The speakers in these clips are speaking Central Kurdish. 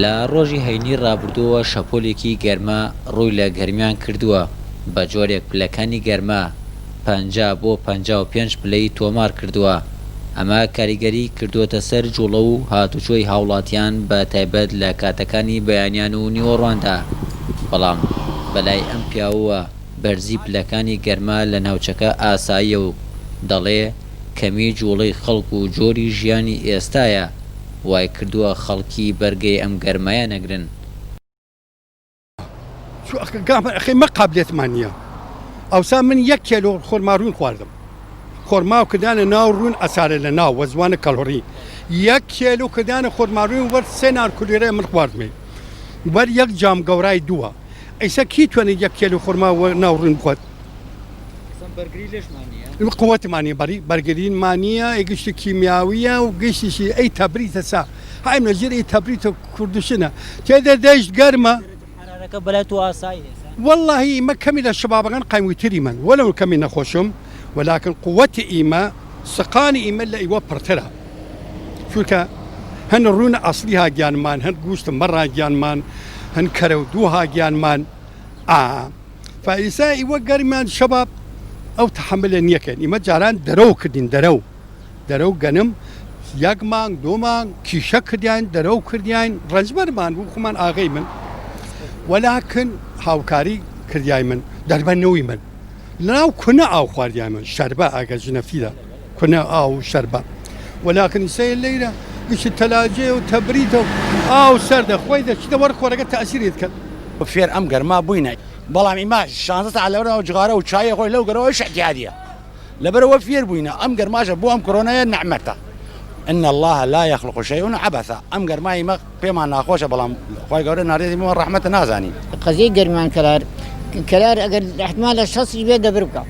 لە ڕۆژی هەینی ڕابردووە شەپۆلێکی گەرمە ڕووی لە گەرمیان کردووە بە جۆرێک پلەکانی گەرمە 50 بۆ 55 پلەی تۆمار کردووە. ئەمە کاریگەری کردووەتە سەر جوڵە و هاتوچۆی هاوڵاتیان بە تایبەت لە کاتەکانی بەیانیان و نیوەڕواندا. بەڵام بەلای ئەم پیاوە بەرزی پلەکانی گەرمە لە ناوچەکە ئاساییە و دەڵێ کەمی جوڵەی خەڵک و جۆری ژیانی ئێستایە وای کردووە خەڵکی بەرگەی ئەم گەرمایە نەگرن. مە قابلێتمان نییە. ئەوسا من 1 کیلۆ خۆرماڕوون خواردم. خۆرما و کردانە ناو ڕوون ئەسارە لە ناو وەزوانە کەلۆری. 1 کیلۆ کردانە خۆرماڕوون وەرد 3 نارکولێرە من خواردمێ. وەر 1 جام گەورای 2. ئەیسا کی توانێت 1 کیلۆ خۆرما ناو ڕوون بخوات؟ قوتمانی بەرگریمان نییە، گشتی کیمیاویە و گشتیشی ئەی تەبریتە سا. هایم لەژێر ئەی تەبریتە کوردستانە. تێدە دەشت گەرمە. حرارەکە بەلای تو ئاسایی. والله ئیمە کەمی لە شەبابەکان قایموتری من وەلەو کەمی نەخۆشم، ولكن قوة إيما سقاني إيما اللي إيوا برترا شو كا هن الرونة أصليها جان مان هن جوست مرة جان مان هن كرودوها جان مان فإذا إيوا قريمان شباب أو تحمل نيكن إيما جاران درو كدين درو جنم يجمان دومان كيشة كديان درو كديان رجبر مان وخمان آغي من ولكن هاوكاري كديان من دربان نوي من لناو كنا أو خوارديان شربة أجازنا فيها كنا أو شربة ولكن سي الليلة قش الثلاجة وتبريد أو سردة خويدا كده ورق ورقة تأثير يتكلم وفير أمجر ما بوينا بالله ما شانزت على ورا وجغارة وشاي أقول لو جروا إيش احتياجية لبرو وفير بوينا أمجر ما جابوا أم كورونا نعمته إن الله لا يخلق شيء عبثا أمجر ما يمق بما ناخوش بالله خوي جوري ناريدي من رحمة نازاني قضية جرمان كلار اگر احتمال شخصي به دبرقه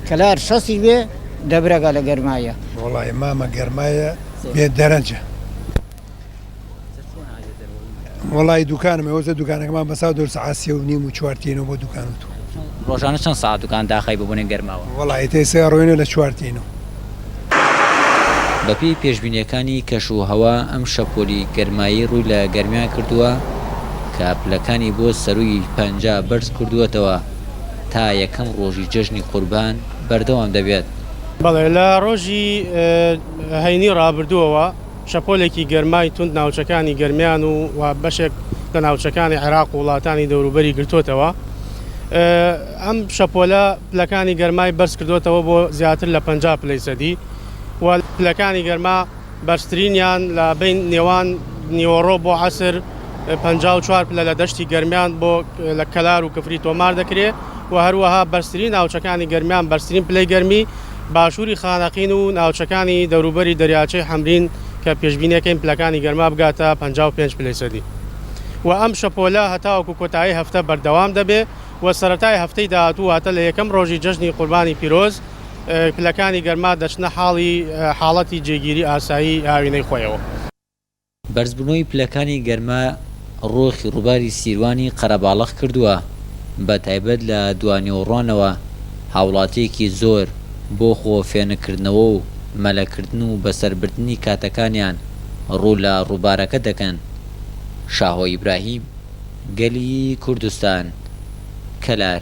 كلار شخصي به دبرقه لجرمايه والله ماما جرمايه بالدرجه والله دكان ما وزد دكانك ما مساودر ساعه سيونيم وشوارتينو بو دكانته ڕۆژانە چەند ساعت دوکان داخی ببوونێ گەرماوە؟ والله تيسيروينو لشوارتينو بەپێی پێشبینیەکانی کەش و هەوا ئەم شەپۆلی گەرمایی ڕووی لە گەرمیان کردووە کە پلەکانی بۆ سەرووی 50 بەرز کردووەتەوە تا یەکەم ڕۆژی جەژنی قوربان بەردەوام دەبێت. بەڵێ لە ڕۆژی هەینی ڕابردووەوە شەپۆلێکی گەرمای تند ناوچەکانی گەرمیان و بەشێک لە ناوچەکانی عێراق و وڵاتانی دەوروبەری گرتوتەوە. ئەم شەپۆلە پلەکانی گەرمای بەرز کردوتەوە بۆ زیاتر لە 50 پلەی سەدی و پلەکانی گەرما بەرزترینیان لە بین نێوان نیوەڕۆ بۆ عەسر 54 پلە لە دەشتی گەرمیان بۆ لە کەلار و کفری تۆمار دەکرێت و هەروەها بەرزترین ناوچەکانی گەرمیان بەرزترین پلەی گەرمی باشووری خانەقین و ناوچەکانی دەوروبەری دەریاچەی حەمرین کە پێشبینیەکەین پلەکانی گەرما بگاتە 55 پلەی سەدی و ئەم شەپۆلە هەتاوەکو کۆتایی هەفتە بەردەوام دەبێت و سەرەتای هەفتەی داهاتوو هاتە لە یەکەم ڕۆژی جەژنی قوربانی پیرۆز پلەکانی گەرما دەچنە حاڵەتی جێگیری ئاسایی ئاوینەی خۆیەوە. بەرزبوونەوەی پلەکانی گەرمە ڕۆخی ڕووباری سیروانی قەرەباڵغ کردووە بە تایبەت لە دوانیوەڕوانەوە هاوڵاتیەکی زۆر بۆ خۆفێنەکردنەوە و مەلەکردن و بەسەربردننی کاتەکانیان ڕوو لە ڕووبارەکە دەکەن. شاهۆ ئیبراهیم، گەلی کوردستان، کەلار.